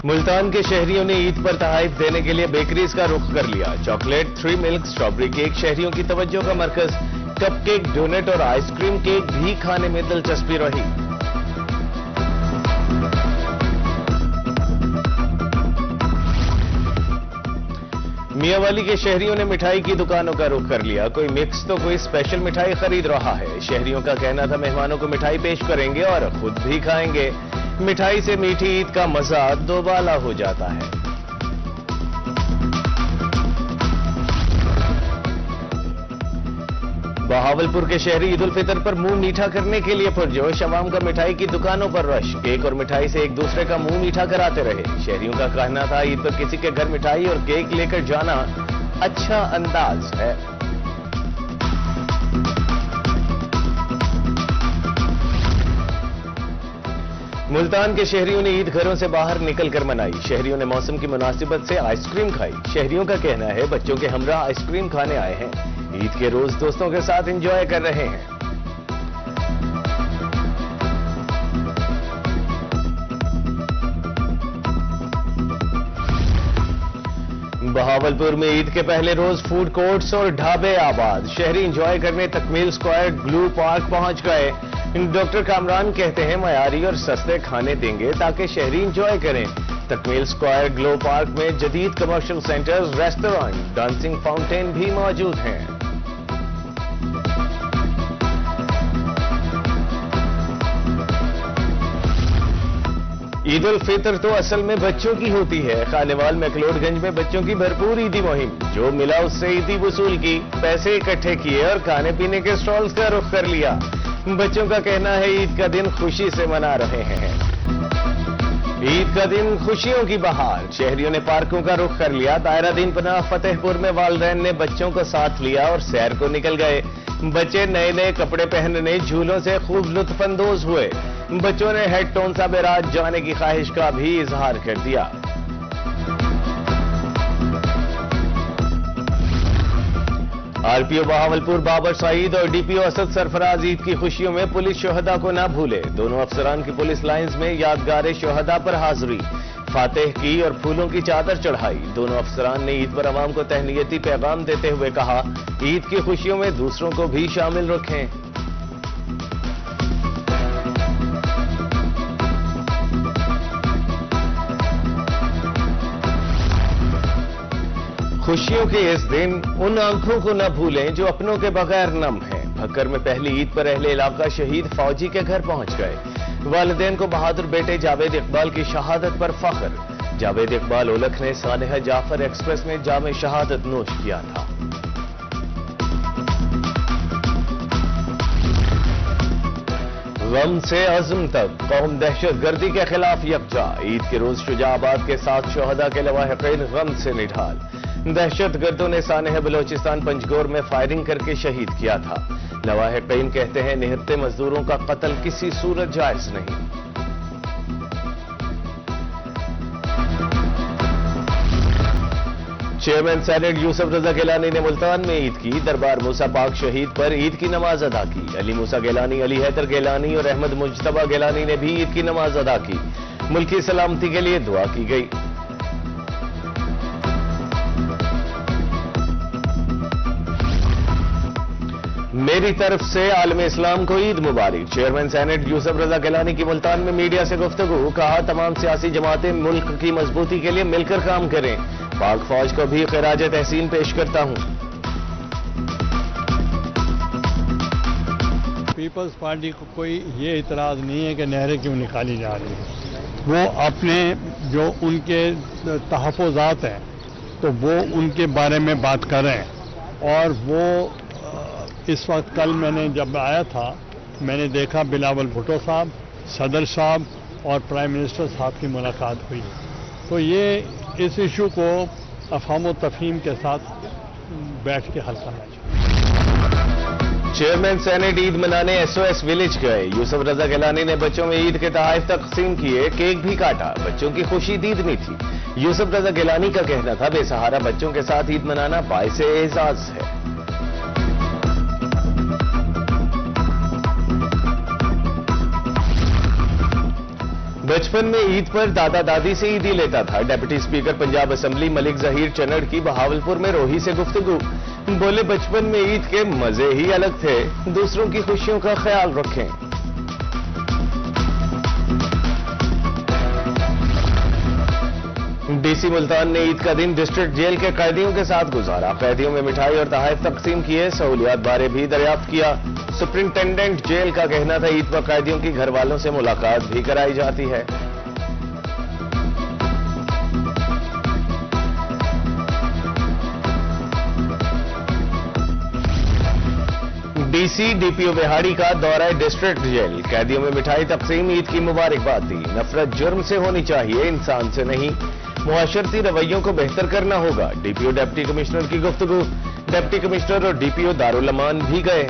मुल्तान के शहरियों ने ईद पर तोहफे देने के लिए बेकरीज का रुख कर लिया। चॉकलेट, 3 मिल्क, स्ट्रॉबेरी केक शहरियों की तवज्जो का मरकज। कप केक, डोनेट और आइसक्रीम केक भी खाने में दिलचस्पी रही। मियांवाली के शहरियों ने मिठाई की दुकानों का रुख कर लिया। कोई मिक्स तो कोई स्पेशल मिठाई खरीद रहा है। शहरियों का कहना था मेहमानों को मिठाई पेश करेंगे और खुद भी खाएंगे। मिठाई से मीठी ईद का मजा दोबाला हो जाता है। बहावलपुर के शहरी ईद उल फितर पर मुंह मीठा करने के लिए पुरजोश। अवाम का मिठाई की दुकानों पर रश। केक और मिठाई से एक दूसरे का मुंह मीठा कराते रहे। शहरियों का कहना था ईद पर किसी के घर मिठाई और केक लेकर जाना अच्छा अंदाज है। मुल्तान के शहरियों ने ईद घरों से बाहर निकलकर मनाई। शहरियों ने मौसम की मुनासिबत से आइसक्रीम खाई। शहरियों का कहना है बच्चों के हमरा आइसक्रीम खाने आए हैं। ईद के रोज दोस्तों के साथ एंजॉय कर रहे हैं। बहावलपुर में ईद के पहले रोज फूड कोर्ट्स और ढाबे आबाद। शहरी एंजॉय करने तकमील स्क्वायर ग्लू पार्क पहुंच गए। डॉक्टर कामरान कहते हैं मयारी और सस्ते खाने देंगे ताकि शहरी एंजॉय करें। तकमील स्क्वायर ग्लो पार्क में जदीद commercial centres, restaurant, dancing fountain भी मौजूद हैं। ईद उल फितर तो असल में बच्चों की होती है। खानेवाल मैकलोडगंज में बच्चों की भरपूर ईदी मुहिम। जो मिला उससे ईदी वसूल की, पैसे इकट्ठे किए और खाने पीने के स्टॉल्स का रुख कर लिया। बच्चों का कहना है ईद का दिन खुशी से मना रहे हैं। ईद का दिन खुशियों की बहार। शहरियों ने पार्कों का रुख कर लिया। दायरा दीन पनाह फतेहपुर में वालिदैन ने बच्चों को साथ लिया और सैर को निकल गए। बच्चे नए नए कपड़े पहनने झूलों से खूब लुत्फानंदोज हुए। बच्चों ने हेड टोन सा बेराज जाने की ख्वाहिश का भी इजहार कर दिया। आरपीओ बहावलपुर बाबर सईद और डीपीओ असद सरफराज ईद की खुशियों में पुलिस शोहदा को न भूले। दोनों अफसरान की पुलिस लाइंस में यादगार शोहदा पर हाजिरी, फातेह की और फूलों की चादर चढ़ाई। दोनों अफसरान ने ईद पर अवाम को तहनीयती पैगाम देते हुए कहा ईद की खुशियों में दूसरों को भी शामिल रखें। खुशियों के इस दिन उन आंखों को न भूलें जो अपनों के बगैर नम हैं। भक्कर में पहली ईद पर अहले इलाका शहीद फौजी के घर पहुंच गए। वालिदैन को बहादुर बेटे जावेद इकबाल की शहादत पर फख्र। जावेद इकबाल ओलख ने सानेहा जाफर एक्सप्रेस में जामे शहादत नोश किया था। गम से अज़्म तक कौम दहशत गर्दी के खिलाफ यकजा। ईद के रोज शुजाआबाद के 7 शोहदा के लवाहिकीन गम से निढाल। दहशत गर्दों ने सानेह बलोचिस्तान पंजगोर में फायरिंग करके शहीद किया था। लवाहिकीन कहते हैं निहत्ते मजदूरों का कत्ल किसी सूरत जायज नहीं। चेयरमैन सेनेट यूसुफ रजा गिलानी ने मुल्तान में ईद की। दरबार मूसा पाक शहीद पर ईद की नमाज अदा की। अली मूसा गिलानी, अली हैदर गिलानी और अहमद मुज्तबा गिलानी ने भी ईद की नमाज अदा की। मुल्की सलामती के लिए दुआ की गई। मेरी तरफ से आलम इस्लाम को ईद मुबारक। चेयरमैन सेनेट यूसुफ रजा गिलानी की मुल्तान में मीडिया से गुफ्तगू। कहा तमाम सियासी जमातें मुल्क की मजबूती के लिए मिलकर काम करें। पाक फौज को भी खिराज तहसीन पेश करता हूं। पीपल्स पार्टी को कोई ये इतराज नहीं है कि नहरें क्यों निकाली जा रही है। वो अपने जो उनके तहफ़्फ़ुज़ात हैं तो वो उनके बारे में बात करें। और वो इस वक्त कल मैंने जब आया था मैंने देखा बिलावल भुट्टो साहब, सदर साहब और प्राइम मिनिस्टर साहब की मुलाकात हुई। तो ये इस इशू को अफ़हाम व तफ़हीम के साथ बैठ के हल करना चाहिए। चेयरमैन सेनेट ईद मनाने SOS विलेज गए। यूसुफ रजा गिलानी ने बच्चों में ईद के तोहफे तकसीम किए, केक भी काटा। बच्चों की खुशी दीदनी थी। यूसुफ रजा गिलानी का कहना था बेसहारा बच्चों के साथ ईद मनाना बाइसे एजाज है। बचपन में ईद पर दादा दादी से ईदी लेता था। Deputy speaker Punjab assembly Malik Zaheer Channar की बहावलपुर में रोही से गुफ्तगू। बोले बचपन में ईद के मजे ही अलग थे, दूसरों की खुशियों का ख्याल रखें। डीसी मुल्तान ने ईद का दिन डिस्ट्रिक्ट जेल के कैदियों के साथ गुजारा। कैदियों में मिठाई और तोहफे तकसीम किए, सहूलियात बारे भी दरियाफ्त किया। सुप्रिंटेंडेंट जेल का कहना था ईद पर कैदियों की घर वालों से मुलाकात भी कराई जाती है। डीसी डीपीओ बिहाड़ी का दौरा डिस्ट्रिक्ट जेल, कैदियों में मिठाई तकसीम, ईद की मुबारकबाद दी। नफरत जुर्म से होनी चाहिए, इंसान से नहीं। मुआशरती रवैयों को बेहतर करना होगा, डीपीओ डिप्टी कमिश्नर की गुफ्तगू। डिप्टी कमिश्नर और डीपीओ दारुल अमान भी गए।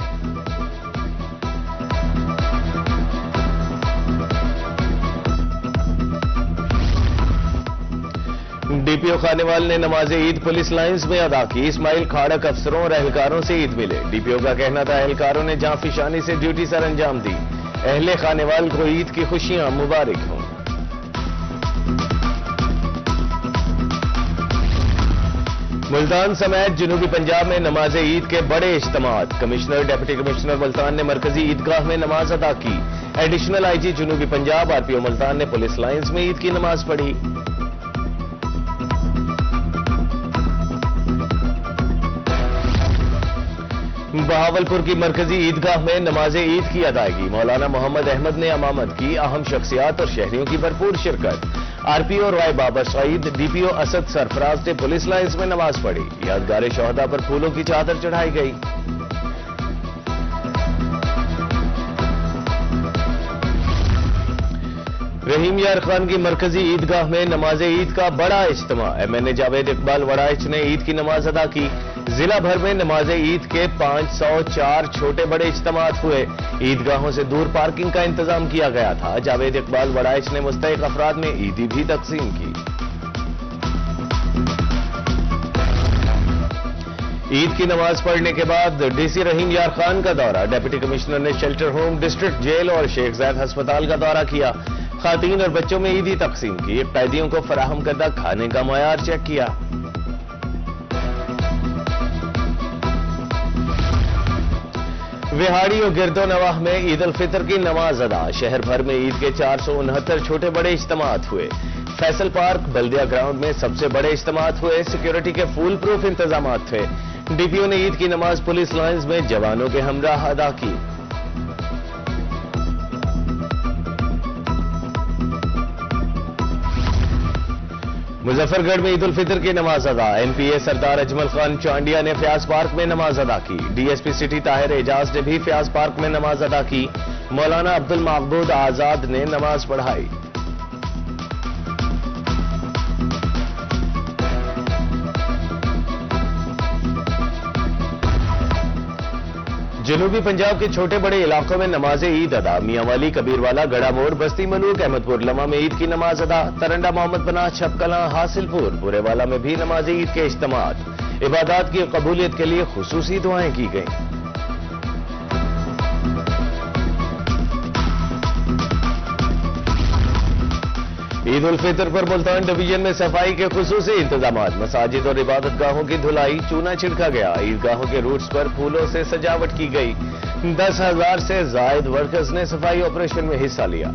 डीपीओ खानेवाल ने नमाज ईद पुलिस लाइंस में अदा की। इस्माइल खाड़क अफसरों और एहलकारों से ईद मिले। डीपीओ का कहना था एहलकारों ने जांफिशानी से ड्यूटी सर अंजाम दी। अहले खानेवाल को ईद की खुशियां मुबारक हों। मुल्तान समेत जनूबी पंजाब में नमाज ईद के बड़े इज्तिमात। कमिश्नर डिप्टी कमिश्नर मुल्तान ने मरकजी ईदगाह में नमाज अदा की। एडिशनल आईजी जनूबी पंजाब आरपीओ मुल्तान ने पुलिस लाइंस में ईद की नमाज पढ़ी। बहावलपुर की मरकजी ईदगाह में नमाज ईद की अदायगी। मौलाना मोहम्मद अहमद ने इमामत की। अहम शख्सियात और शहरियों की भरपूर शिरकत। आरपीओ राय बाबर सईद, डीपीओ असद सरफराज ने पुलिस लाइंस में नमाज पढ़ी। यादगार शोहदा पर फूलों की चादर चढ़ाई गई। रहीम यार खान की मरकजी ईदगाह में नमाज ईद का बड़ा इज्तिमा। एमएनए जावेद इकबाल वड़ाइच ने ईद की नमाज अदा की। जिला भर में नमाज ईद के 504 छोटे बड़े इज्तिमात हुए। ईदगाहों से दूर पार्किंग का इंतजाम किया गया था। जावेद इकबाल वड़ाइच ने मुस्तहिक अफराद में ईदी भी तकसीम की। ईद की नमाज पढ़ने के बाद डीसी रहीम यार खान का दौरा। डिप्टी कमिश्नर ने शेल्टर होम, डिस्ट्रिक्ट जेल और शेख ज़ैद अस्पताल का दौरा किया। खातीन और बच्चों में ईदी तकसीम की। कैदियों को फराहम करदा खाने का मयार चेक किया। विहाड़ी और गिरदो नवाह में ईद उल फितर की नमाज अदा। शहर भर में ईद के 469 छोटे बड़े इज्तिमात हुए। फैसल पार्क बल्दिया ग्राउंड में सबसे बड़े इज्तिमात हुए। सिक्योरिटी के फुल प्रूफ इंतजामात थे। डीपीओ ने ईद की नमाज पुलिस लाइंस में जवानों के हमराह अदा की। मुजफ्फरगढ़ में ईद उल फितर की नमाज अदा। एमपीए सरदार अजमल खान चांडिया ने फ्याज पार्क में नमाज अदा की। डीएसपी सिटी ताहिर एजाज ने भी फ्याज पार्क में नमाज अदा की। मौलाना अब्दुल मकबूद आजाद ने नमाज पढ़ाई। जनूबी पंजाब के छोटे बड़े इलाकों में नमाज ईद अदा। मियांवाली, कबीरवाला, गड़ा मोड़, बस्ती मलूक, अहमदपुर लमा में ईद की नमाज अदा। तरंडा, मोहम्मद बना, छपकला, हासिलपुर, बुरेवाला में भी नमाज ईद के इज्तिमात। इबादत की कबूलियत के लिए खुसूसी दुआएं की गईं। ईद उल फितर पर मुल्तान डिवीजन में सफाई के खुसूसी इंतजामात। मसाजिद और इबादत गाहों की धुलाई, चूना छिड़का गया। ईदगाहों के रूट्स पर फूलों से सजावट की गई। 10,000 से जायद वर्कर्स ने सफाई ऑपरेशन में हिस्सा लिया।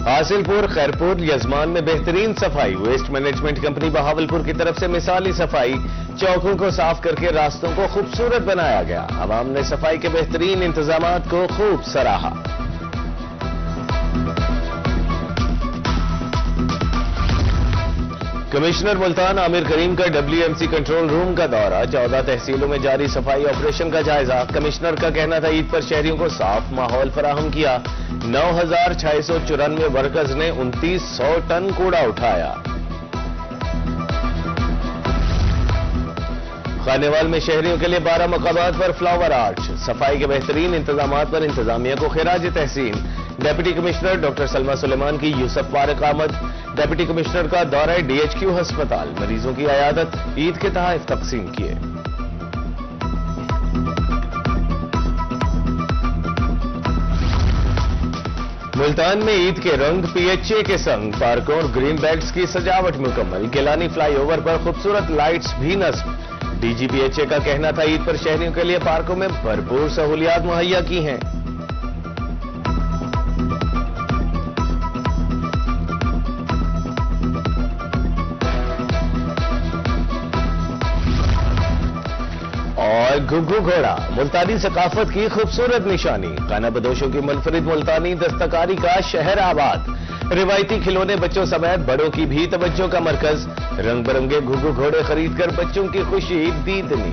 हासिलपुर, खैरपुर, यजमान में बेहतरीन सफाई। वेस्ट मैनेजमेंट कंपनी बहावलपुर की तरफ से मिसाली सफाई। चौकों को साफ करके रास्तों को खूबसूरत बनाया गया। आवाम ने सफाई के बेहतरीन इंतजामात को खूब सराहा। कमिश्नर मुल्तान आमिर करीम का WMC कंट्रोल रूम का दौरा। 14 तहसीलों में जारी सफाई ऑपरेशन का जायजा। कमिश्नर का कहना था ईद पर शहरियों को साफ माहौल फराहम किया। 9,694 वर्कर्स ने 2900 टन कूड़ा उठाया। खानेवाल में शहरियों के लिए 12 मकामात पर फ्लावर आर्च। सफाई के बेहतरीन इंतजामात पर इंतजामिया को खिराज तहसीन। Deputy commissioner doctor Salma Sulaiman की यूसुफ फारूक आमद। डिप्टी कमिश्नर का दौरा DHQ अस्पताल। मरीजों की अयादत। ईद के तोहफे तकसीम किए। ملتان میں عید کے رنگ PHA کے سنگ پارکوں اور گرین بیلٹس کی سجاوٹ مکمل، گیلانی فلائی اوور پر خوبصورت لائٹس بھی نصب۔ DG PHA کا کہنا تھا عید پر شہریوں کے لیے پارکوں میں بھرپور سہولیات مہیا کی ہیں۔ اور گھگو گھوڑا ملتانی ثقافت کی خوبصورت نشانی، خانہ بدوشوں کی منفرد ملتانی دستکاری کا شہر آباد، روایتی کھلونے بچوں سمیت بڑوں کی بھی توجہ کا مرکز، رنگ برنگے گھگو گھوڑے خرید کر بچوں کی خوشی دیدنی۔